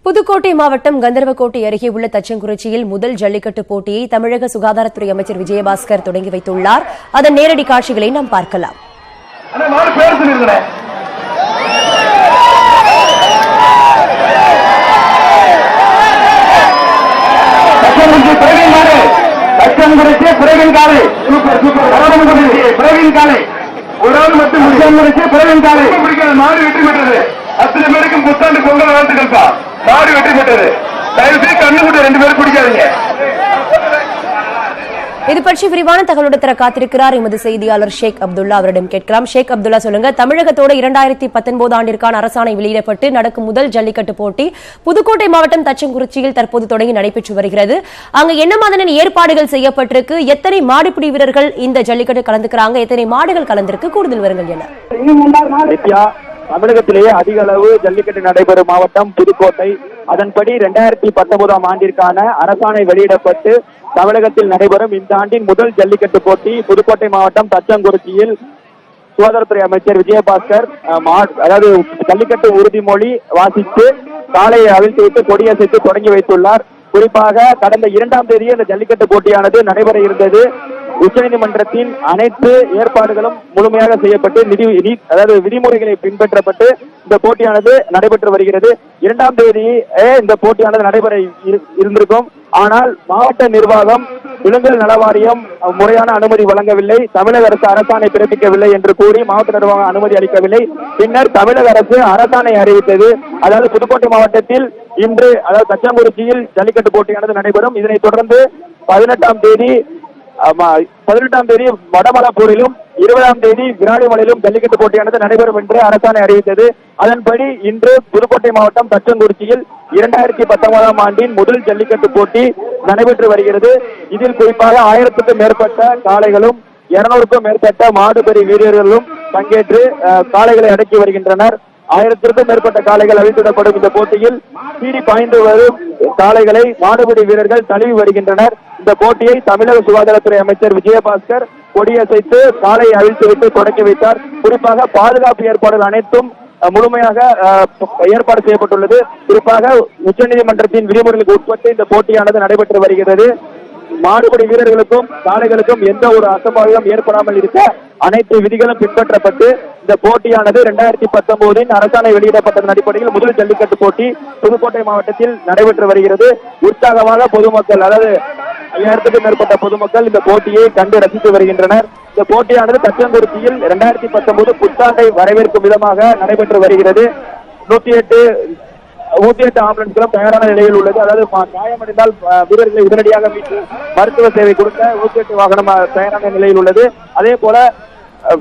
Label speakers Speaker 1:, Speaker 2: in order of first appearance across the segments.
Speaker 1: புதுக்கோட்டை மாவட்டம் கந்தர்வக்கோட்டை அருகே உள்ள தச்சங்குறிச்சியில் முதல் ஜல்லிக்கட்டு போட்டியை தமிழக சுகாதாரத்துறை அமைச்சர் விஜயபாஸ்கர் தொடங்கி வைத்துள்ளார். அதன் நேரடி காட்சிகளை நாம் பார்க்கலாம்.
Speaker 2: மாடு வெற்றி பெற்றது. அத்தனை பேருக்கும் புத்தாண்டு பொங்கல் வாழ்த்துக்கள்ப்பா. மாடு வெற்றி பெற்றது. தயவு செய்து கண்ணு கூட 2 பேரும் பிடிக்காதீங்க.
Speaker 1: இது பற்றி விரிவான தகவலோடு தர காத்திருக்கிறார் எமது செய்தியாளர் ஷேக் அப்துல்லா. அவரிடம் கேட்கலாம். ஷேக் அப்துல்லா, சொல்லுங்க, தமிழகத்தோட 2019 ஆண்டிற்கான அரசாணை வெளியிடப்பட்டு நடக்கும் முதல் ஜல்லிக்கட்டு போட்டி புதுக்கோட்டை மாவட்டம் தச்சங்குறிச்சியில் தற்போது தொடங்கி நடைபெற்று வருகிறது. அங்க என்ன மாதிரியான ஏற்பாடுகள் செய்யப்பட்டிருக்கு? எத்தனை மாடுபிடி வீரர்கள் இந்த ஜல்லிக்கட்டு கலந்துக்கிறாங்க? எத்தனை மாடுகள் கலந்திருக்கு? கூடுதல் விவரங்கள் என்ன?
Speaker 3: தமிழகத்திலேயே அதிக அளவு ஜல்லிக்கட்டு நடைபெறும் மாவட்டம் புதுக்கோட்டை. அதன்படி 2019 ஆண்டிற்கான அரசாணை வெளியிடப்பட்டு தமிழகத்தில் நடைபெறும் இந்த ஆண்டின் முதல் ஜல்லிக்கட்டு போட்டி புதுக்கோட்டை மாவட்டம் தச்சங்குறிச்சியில் சுகாதாரத்துறை அமைச்சர் விஜயபாஸ்கர் அதாவது ஜல்லிக்கட்டு உறுதிமொழி வாசித்து காளையை அவிழ்த்து வைத்து கொடியசைத்து தொடங்கி வைத்துள்ளார். குறிப்பாக கடந்த 2ஆம் தேதி இந்த ஜல்லிக்கட்டு போட்டியானது நடைபெற இருந்தது. உச்சநீதிமன்றத்தின் அனைத்து ஏற்பாடுகளும் முழுமையாக செய்யப்பட்டு அதாவது விதிமுறைகளை பின்பற்றப்பட்டு இந்த போட்டியானது நடைபெற்று வருகிறது. 2ஆம் தேதி இந்த போட்டியானது நடைபெற இருந்திருக்கும். ஆனால் மாவட்ட நிர்வாகம் விலங்குகள் நல வாரியம் முறையான அனுமதி வழங்கவில்லை, தமிழக அரசு அரசாணை பிறப்பிக்கவில்லை என்று கூறி மாவட்ட நிர்வாகம் அனுமதி அளிக்கவில்லை. பின்னர் தமிழக அரசு அரசாணை அறிவித்தது. அதாவது புதுக்கோட்டை மாவட்டத்தில் இன்று அதாவது தச்சங்குறிச்சியில் ஜல்லிக்கட்டு போட்டியானது நடைபெறும். இதனைத் தொடர்ந்து 18ஆம் தேதி வடமலப்பூரிலும் 20ஆம் தேதி விராலிமலையிலும் ஜல்லிக்கட்டு போட்டியானது நடைபெறும் என்று அரசாணை அறிவித்தது. அதன்படி இன்று புதுக்கோட்டை மாவட்டம் தச்சங்குறிச்சியில் 2019 ஆண்டின் முதல் ஜல்லிக்கட்டு போட்டி நடைபெற்று வருகிறது. இதில் குறிப்பாக 1000க்கும் மேற்பட்ட காளைகளும் 200க்கும் மேற்பட்ட மாடுபெரி வீரர்களும் பங்கேற்று காளைகளை அடக்கி வருகின்றனர். 1000க்கும் மேற்பட்ட காளைகள் அழித்துவிடப்படும் இந்த போட்டியில் சீறி பாய்ந்து வரும் காளைகளை மாடுபிடி வீரர்கள் தழுவி வருகின்றனர். இந்த போட்டியை தமிழக சுகாதாரத்துறை அமைச்சர் விஜயபாஸ்கர் கொடியசைத்து காளையை அழித்து வைத்து தொடங்கி வைத்தார். குறிப்பாக பாதுகாப்பு ஏற்பாடுகள் அனைத்தும் முழுமையாக ஏற்பாடு செய்யப்பட்டுள்ளது. குறிப்பாக உச்சநீதிமன்றத்தின் விதிமுறைகளுக்கு உட்பட்டு இந்த போட்டியானது நடைபெற்று வருகிறது. மாடுபிடி வீரர்களுக்கும் காளைகளுக்கும் எந்த ஒரு அசம்பாவிதம் ஏற்படாமல் இருக்க அனைத்து விதிகளும் பின்பற்றப்பட்டு இந்த போட்டியானது 2019 அரசாணை வெளியிடப்பட்டதன் அடிப்படையில் முதல் ஜல்லிக்கட்டு போட்டி புதுக்கோட்டை மாவட்டத்தில் நடைபெற்று வருகிறது. உற்சாகமாக பொதுமக்கள் அதாவது 5000க்கும் மேற்பட்ட பொதுமக்கள் இந்த போட்டியை கண்டு ரசித்து வருகின்றனர். இந்த போட்டியானது தச்சங்குறிச்சியில் 2019 புத்தாண்டை வரவேற்கும் விதமாக நடைபெற்று வருகிறது. 108 ஆம்புலன்ஸ்களும் தயாரான நிலையில் உள்ளது. அதாவது காயமடைந்தால் வீரர்களை உடனடியாக மீட்டு மருத்துவ சேவை கொடுக்க 108 வாகனம் தயாரான நிலையில் உள்ளது. அதே போல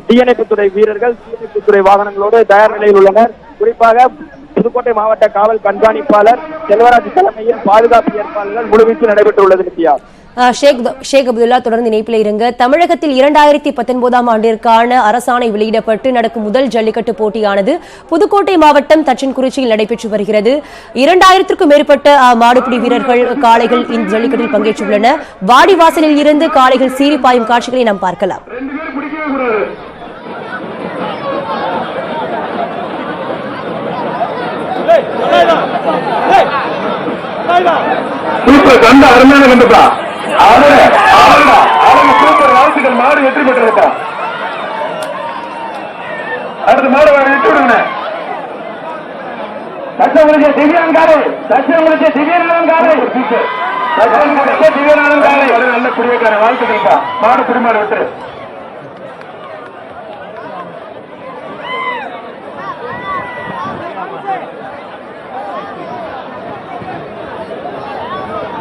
Speaker 3: தீயணைப்புத்துறை வீரர்கள் தீயணைப்புத்துறை வாகனங்களோடு தயார் நிலையில் உள்ளனர். குறிப்பாக புதுக்கோட்டை மாவட்ட காவல் கண்காணிப்பாளர் செல்வராஜ் தலைமையில் பாதுகாப்பு ஏற்பாடுகள் முழுவீச்சு நடைபெற்றுள்ளது. நித்யா,
Speaker 1: ஷேக் அப்துல்லா, தொடர்ந்து இணைப்பில் இருங்க. தமிழகத்தில் 2019 ஆண்டிற்கான அரசாணை வெளியிடப்பட்டு நடக்கும் முதல் ஜல்லிக்கட்டு போட்டியானது புதுக்கோட்டை மாவட்டம் தச்சன்குறிச்சியில் நடைபெற்று வருகிறது. 2000க்கும் மேற்பட்ட மாடுபிடி வீரர்கள் காளைகள் இந்த ஜல்லிக்கட்டில் பங்கேற்றுள்ளன. வாடிவாசலில் இருந்து காளைகள் சீறி பாயும் காட்சிகளை நாம் பார்க்கலாம்.
Speaker 2: அருமையான கண்டுப்பா சூப்பர் வாழ்த்துக்கள். மாடு வெற்றி பெற்றிருக்கா. அடுத்த மாடு வெற்றி விடுங்க. தச்சங்குறிச்சி திவ்யான் காலை, தச்சங்குறிச்சி திவ்யநாதன் காலை, திவ்யநாதன் காலை நல்ல குடியக்கார வாழ்த்துக்கள்ப்பா. மாடு குடிமாடு வெற்றி.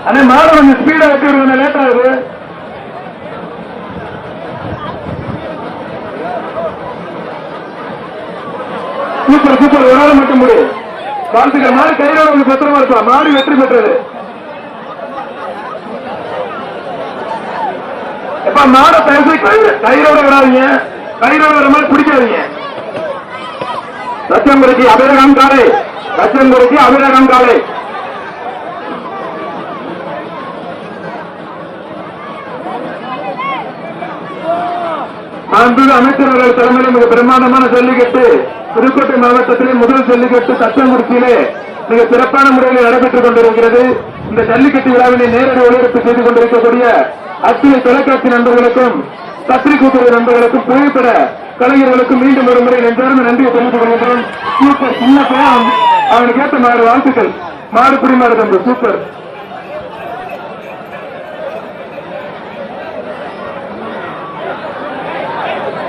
Speaker 2: அண்ணே மாடு கொஞ்சம் ஸ்பீடா வெட்டி விடுங்க, லேட் ஆகுது. சூப்பர் சூப்பர், ஒரு நாள் மட்டும் முடியும். வாழ்த்துக்கள். மாடு கையோட உங்களுக்கு பத்திரமா இருப்பா. மாடு வெற்றி பெற்றது. எப்ப மாடை பேசி கையோட விடாதீங்க, கையோட வர மாதிரி பிடிக்காதீங்க. தச்சங்குறிச்சி அபிரகம் காலை, தச்சங்குறிச்சி அபிரகம் காலை. அமைச்சர்கள் தலைமையில் மிக பிரமாண்டமான ஜல்லிக்கட்டு புதுக்கோட்டை மாவட்டத்திலே முதல் ஜல்லிக்கட்டு தச்சங்குறிச்சியிலே மிக சிறப்பான முறையில் நடைபெற்றுக் கொண்டிருக்கிறது. இந்த ஜல்லிக்கட்டு விழாவினை நேரடி ஒளிபரப்பு செய்து கொண்டிருக்கக்கூடிய அத்தனை தொலைக்காட்சி நண்பர்களுக்கும் பத்திரிகை நண்பர்களுக்கும் புகைப்பட கலைஞர்களுக்கும் மீண்டும் ஒரு முறை நெஞ்சார்ந்த நன்றியை தெரிவித்துக் கொள்கின்றோம். சூப்பர், சின்ன பையன், அவனுக்கு ஏற்ற மாடு வாழ்த்துக்கள். மாடு புடி மாடு தம்பி, சூப்பர்.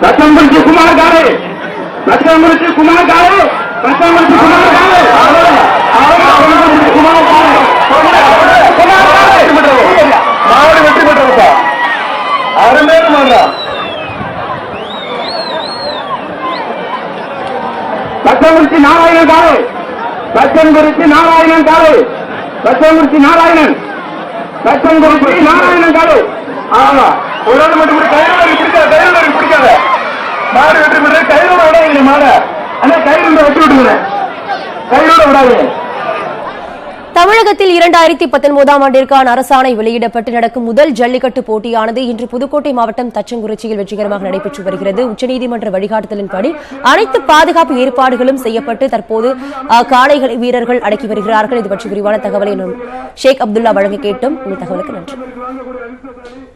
Speaker 2: லட்சம்புரிச்சி குமார் காலே, லட்சம்புரிச்சி குமார் காலே, லட்சம்புரிச்சி குமார் காலே, மாடு வெற்றி பெற்றப்பா, அருமையான மாடுறா. லட்சம்புரிச்சி நாராயணன் காலே, லட்சம்புரிச்சி நாராயணன் காலே, லட்சம்புரிச்சி நாராயணன், லட்சம்புரிச்சி நாராயணன் காலே. ஆமா, ஒரு ஆள் மட்டும் கையோட பிடிக்காத, கையோட பிடிக்காத. மாடு வெற்றி பெற்ற கையோட விடாதீங்க மாட. ஆனா கையோட வெட்டி விட்டுங்க, கையோட விடாதீங்க.
Speaker 1: தமிழகத்தில் 2019ஆம் ஆண்டிற்கான அரசாணை வெளியிடப்பட்டு நடக்கும் முதல் ஜல்லிக்கட்டு போட்டியானது இன்று புதுக்கோட்டை மாவட்டம் தச்சங்குறிச்சியில் வெற்றிகரமாக நடைபெற்று வருகிறது. உச்சநீதிமன்ற வழிகாட்டுதலின்படி அனைத்து பாதுகாப்பு ஏற்பாடுகளும் செய்யப்பட்டு தற்போது காளைகள் வீரர்கள் அடக்கி வருகிறார்கள். இது பற்றி விரிவான தகவலை ஷேக் அப்துல்லா வழங்க கேட்டோம். இந்த தகவலுக்கு நன்றி.